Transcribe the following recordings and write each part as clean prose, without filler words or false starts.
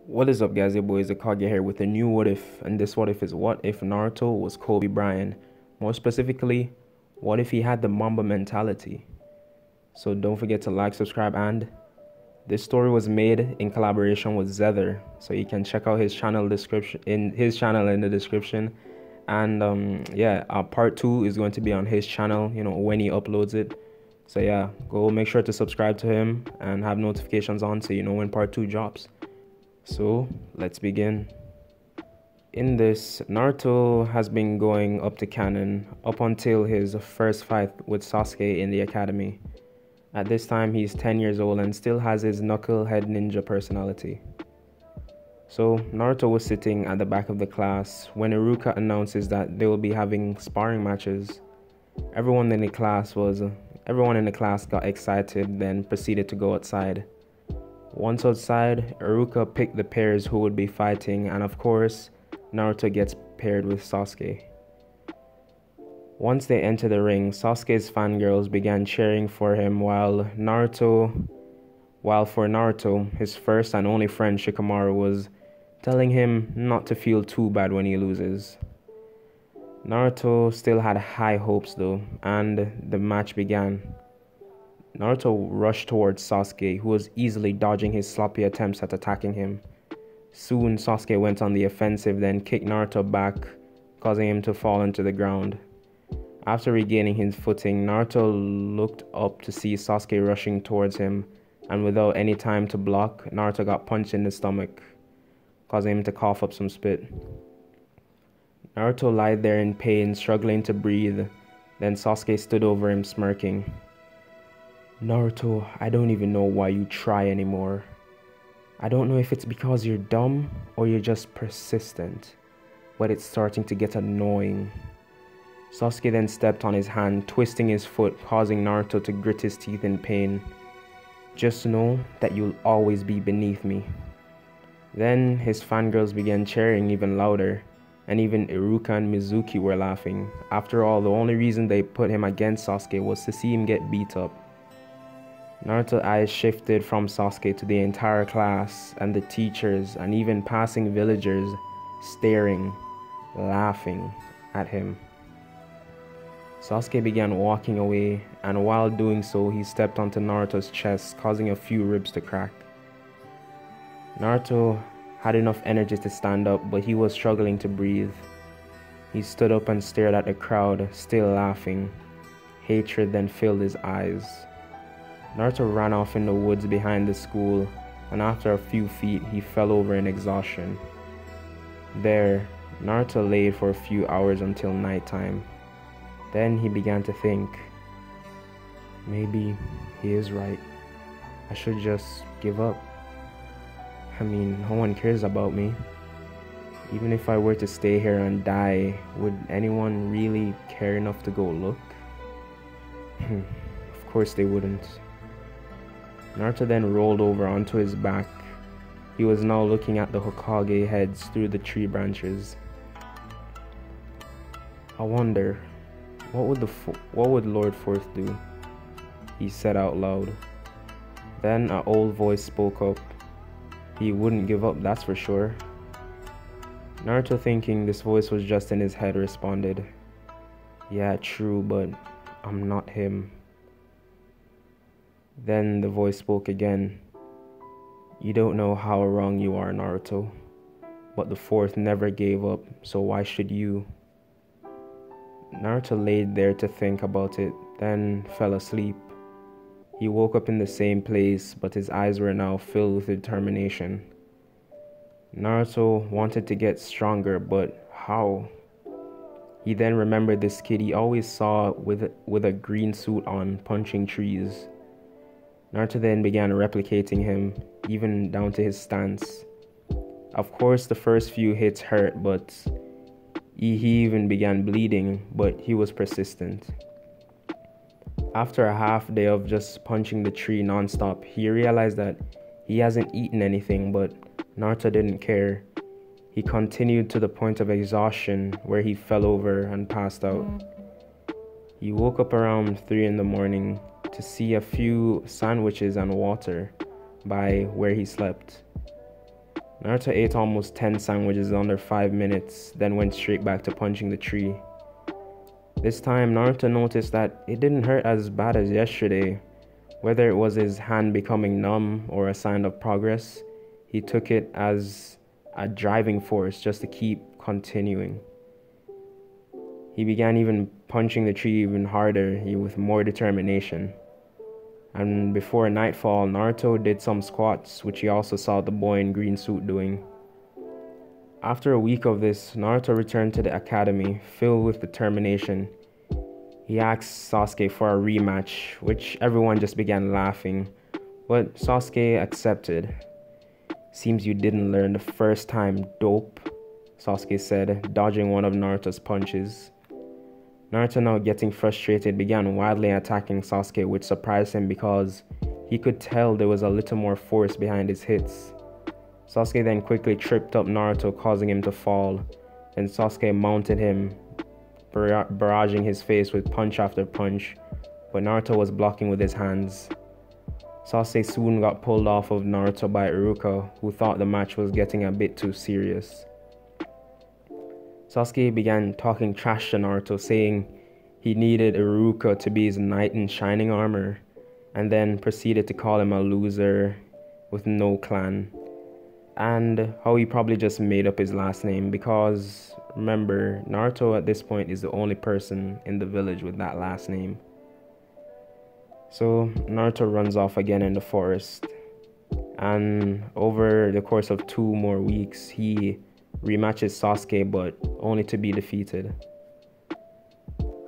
What is up, guys? Your boy is Akage here with a new what if, and this what if is what if Naruto was Kobe Bryant. More specifically, what if he had the Mamba mentality? So don't forget to like, subscribe, and this story was made in collaboration with Zether, so you can check out his channel in the description. And part 2 is going to be on his channel, when he uploads it. So yeah, go make sure to subscribe to him and have notifications on so you know when part 2 drops. So let's begin. In this, Naruto has been going up to canon up until his first fight with Sasuke in the academy. At this time, he's 10 years old and still has his knucklehead ninja personality. So Naruto was sitting at the back of the class when Iruka announces that they will be having sparring matches. Everyone in the class got excited, then proceeded to go outside. Once outside, Iruka picked the pairs who would be fighting, and of course, Naruto gets paired with Sasuke. Once they enter the ring, Sasuke's fangirls began cheering for him while for Naruto, his first and only friend Shikamaru was telling him not to feel too bad when he loses. Naruto still had high hopes though, and the match began. Naruto rushed towards Sasuke, who was easily dodging his sloppy attempts at attacking him. Soon, Sasuke went on the offensive, then kicked Naruto back, causing him to fall into the ground. After regaining his footing, Naruto looked up to see Sasuke rushing towards him, and without any time to block, Naruto got punched in the stomach, causing him to cough up some spit. Naruto lied there in pain, struggling to breathe. Then Sasuke stood over him, smirking. "Naruto, I don't even know why you try anymore. I don't know if it's because you're dumb or you're just persistent, but it's starting to get annoying." Sasuke then stepped on his hand, twisting his foot, causing Naruto to grit his teeth in pain. "Just know that you'll always be beneath me." Then his fangirls began cheering even louder, and even Iruka and Mizuki were laughing. After all, the only reason they put him against Sasuke was to see him get beat up. Naruto's eyes shifted from Sasuke to the entire class and the teachers and even passing villagers staring, laughing at him. Sasuke began walking away, and while doing so, he stepped onto Naruto's chest, causing a few ribs to crack. Naruto had enough energy to stand up, but he was struggling to breathe. He stood up and stared at the crowd, still laughing. Hatred then filled his eyes. Naruto ran off in the woods behind the school, and after a few feet, he fell over in exhaustion. There, Naruto lay for a few hours until nighttime. Then he began to think, maybe he is right. I should just give up. I mean, no one cares about me. Even if I were to stay here and die, would anyone really care enough to go look? Of course they wouldn't. Naruto then rolled over onto his back. He was now looking at the Hokage heads through the tree branches. "I wonder, what would Lord Forth do?" he said out loud. Then an old voice spoke up. "He wouldn't give up, that's for sure." Naruto, thinking this voice was just in his head, responded, "Yeah, true, but I'm not him." Then the voice spoke again. "You don't know how wrong you are, Naruto. But the Fourth never gave up, so why should you?" Naruto laid there to think about it, then fell asleep. He woke up in the same place, but his eyes were now filled with determination. Naruto wanted to get stronger, but how? He then remembered this kid he always saw with a green suit on, punching trees. Naruto then began replicating him, even down to his stance. Of course, the first few hits hurt, but he even began bleeding, but he was persistent. After a half day of just punching the tree non-stop, he realized that he hasn't eaten anything, but Naruto didn't care. He continued to the point of exhaustion, where he fell over and passed out. He woke up around 3 in the morning to see a few sandwiches and water by where he slept. Naruto ate almost 10 sandwiches under 5 minutes, then went straight back to punching the tree. This time, Naruto noticed that it didn't hurt as bad as yesterday. Whether it was his hand becoming numb or a sign of progress, he took it as a driving force just to keep continuing. He began even punching the tree even harder, with more determination. And before nightfall, Naruto did some squats, which he also saw the boy in green suit doing. After a week of this, Naruto returned to the academy, filled with determination. He asked Sasuke for a rematch, which everyone just began laughing, but Sasuke accepted. "Seems you didn't learn the first time, dope," Sasuke said, dodging one of Naruto's punches. Naruto, now getting frustrated, began wildly attacking Sasuke, which surprised him because he could tell there was a little more force behind his hits. Sasuke then quickly tripped up Naruto, causing him to fall. Then Sasuke mounted him, barraging his face with punch after punch, but Naruto was blocking with his hands. Sasuke soon got pulled off of Naruto by Iruka, who thought the match was getting a bit too serious. Sasuke began talking trash to Naruto, saying he needed Iruka to be his knight in shining armor, and then proceeded to call him a loser with no clan, and how he probably just made up his last name because, remember, Naruto at this point is the only person in the village with that last name. So Naruto runs off again in the forest, and over the course of 2 more weeks, he rematches Sasuke, but only to be defeated.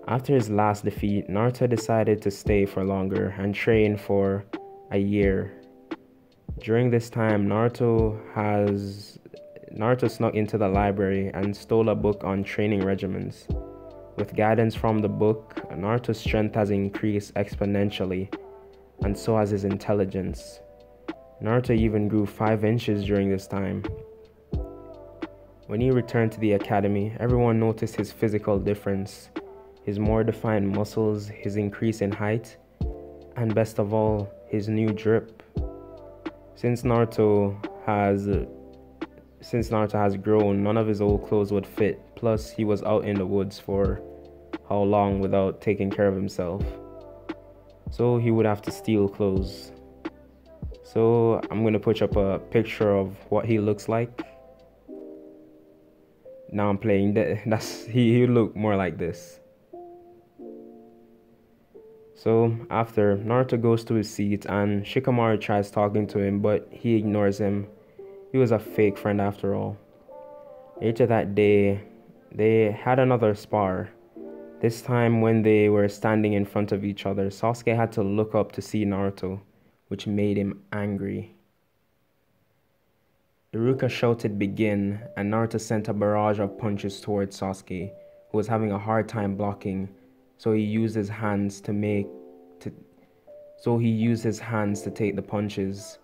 After his last defeat, Naruto decided to stay for longer and train for a year. During this time, Naruto snuck into the library and stole a book on training regimens. With guidance from the book, Naruto's strength has increased exponentially, and so has his intelligence. Naruto even grew 5 inches during this time. When he returned to the academy, everyone noticed his physical difference, his more defined muscles, his increase in height, and best of all, his new drip. Since Naruto has grown, none of his old clothes would fit. Plus, he was out in the woods for how long without taking care of himself. So he would have to steal clothes. So I'm going to put up a picture of what he looks like. Now I'm playing he look more like this. So after, Naruto goes to his seat and Shikamaru tries talking to him, but he ignores him. He was a fake friend after all. Later that day, they had another spar. This time when they were standing in front of each other, Sasuke had to look up to see Naruto, which made him angry. Iruka shouted begin, and Naruto sent a barrage of punches towards Sasuke, who was having a hard time blocking, so he used his hands to take the punches.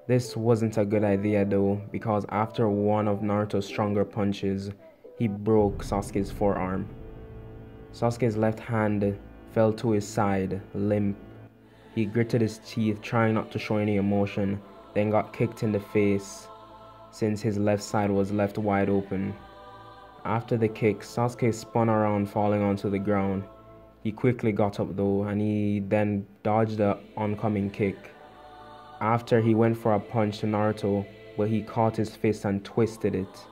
This wasn't a good idea though, because after one of Naruto's stronger punches, he broke Sasuke's forearm. Sasuke's left hand fell to his side, limp. He gritted his teeth, trying not to show any emotion, then got kicked in the face, since his left side was left wide open. After the kick, Sasuke spun around, falling onto the ground. He quickly got up though, and he then dodged the oncoming kick. After, he went for a punch to Naruto, but he caught his fist and twisted it.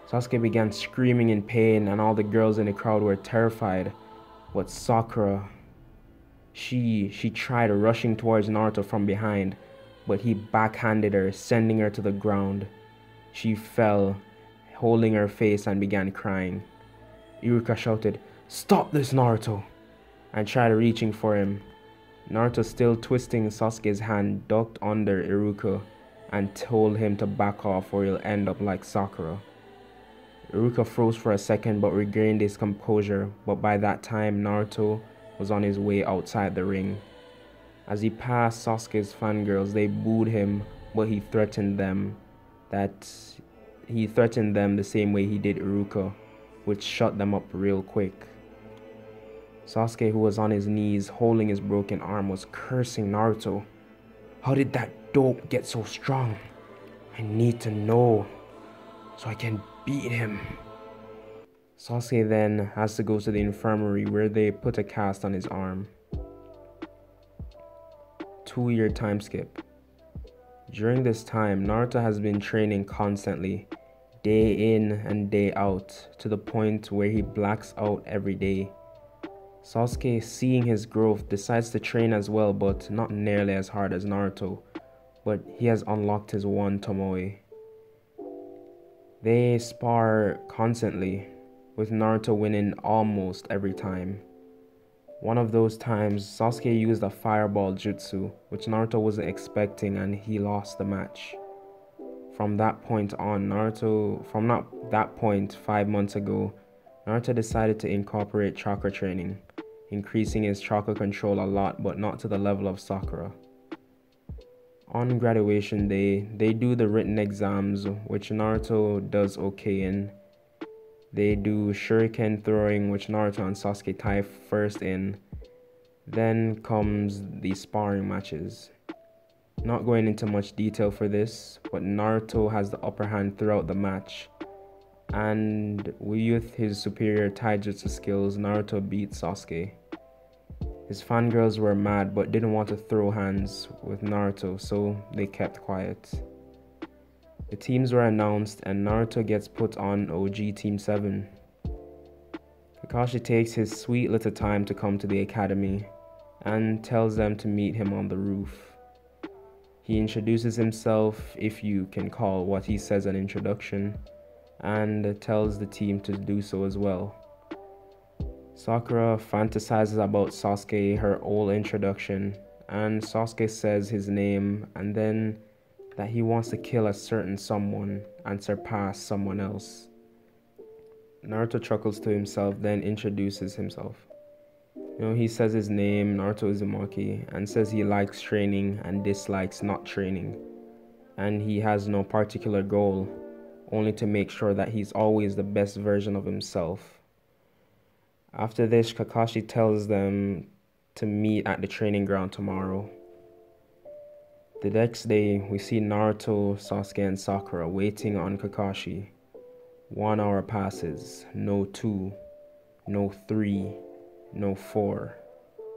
Sasuke began screaming in pain, and all the girls in the crowd were terrified. But Sakura, she tried rushing towards Naruto from behind, but he backhanded her, sending her to the ground. She fell, holding her face, and began crying. Iruka shouted, "Stop this, Naruto!" and tried reaching for him. Naruto, still twisting Sasuke's hand, ducked under Iruka and told him to back off or he'll end up like Sakura. Iruka froze for a second but regained his composure, but by that time Naruto was on his way outside the ring. As he passed Sasuke's fangirls, they booed him, but he threatened them the same way he did Iruka, which shut them up real quick. Sasuke, who was on his knees holding his broken arm, was cursing Naruto. "How did that dope get so strong? I need to know so I can beat him. Sasuke then has to go to the infirmary where they put a cast on his arm. 2-year time skip. During this time, Naruto has been training constantly, day in and day out, to the point where he blacks out every day. Sasuke, seeing his growth, decides to train as well, but not nearly as hard as Naruto, but he has unlocked his one Tomoe. They spar constantly, with Naruto winning almost every time. One of those times, Sasuke used a fireball jutsu, which Naruto wasn't expecting, and he lost the match. From that point on, 5 months ago, Naruto decided to incorporate chakra training, increasing his chakra control a lot, but not to the level of Sakura. On graduation day, they do the written exams, which Naruto does okay in. They do shuriken throwing, which Naruto and Sasuke tie first in. Then comes the sparring matches. Not going into much detail for this, but Naruto has the upper hand throughout the match. And with his superior taijutsu skills, Naruto beat Sasuke. His fangirls were mad but didn't want to throw hands with Naruto, so they kept quiet. The teams were announced and Naruto gets put on OG Team 7. Kakashi takes his sweet little time to come to the academy and tells them to meet him on the roof. He introduces himself, if you can call what he says an introduction, and tells the team to do so as well. Sakura fantasizes about Sasuke, her old introduction, and Sasuke says his name and then that he wants to kill a certain someone and surpass someone else. Naruto chuckles to himself, then introduces himself. He says his name, Naruto Uzumaki, and says he likes training and dislikes not training. And he has no particular goal, only to make sure that he's always the best version of himself. After this, Kakashi tells them to meet at the training ground tomorrow. The next day, we see Naruto, Sasuke, and Sakura waiting on Kakashi. 1 hour passes, no 2, no 3, no 4,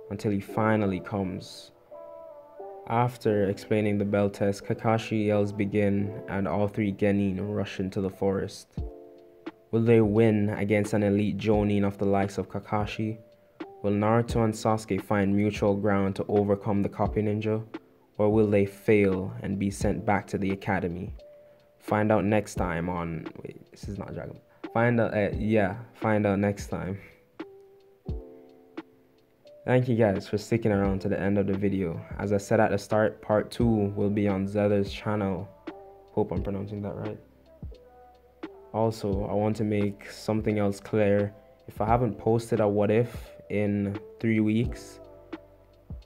until he finally comes. After explaining the bell test, Kakashi yells begin, and all 3 genin rush into the forest. Will they win against an elite jonin of the likes of Kakashi? Will Naruto and Sasuke find mutual ground to overcome the copy ninja? Or will they fail and be sent back to the academy? Find out next time on... Wait, this is not Dragon. Find out next time. Thank you guys for sticking around to the end of the video. As I said at the start, part 2 will be on Zeta's channel. Hope I'm pronouncing that right. Also, I want to make something else clear. If I haven't posted a what if in 3 weeks,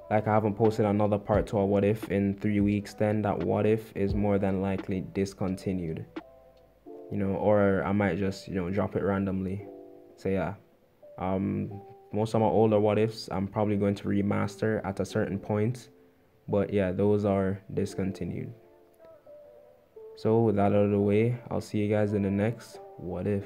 like I haven't posted another part to a what if in 3 weeks, then that what if is more than likely discontinued. Or I might just, drop it randomly. So yeah. Most of my older what ifs I'm probably going to remaster at a certain point. But yeah, those are discontinued. So with that out of the way, I'll see you guys in the next what if.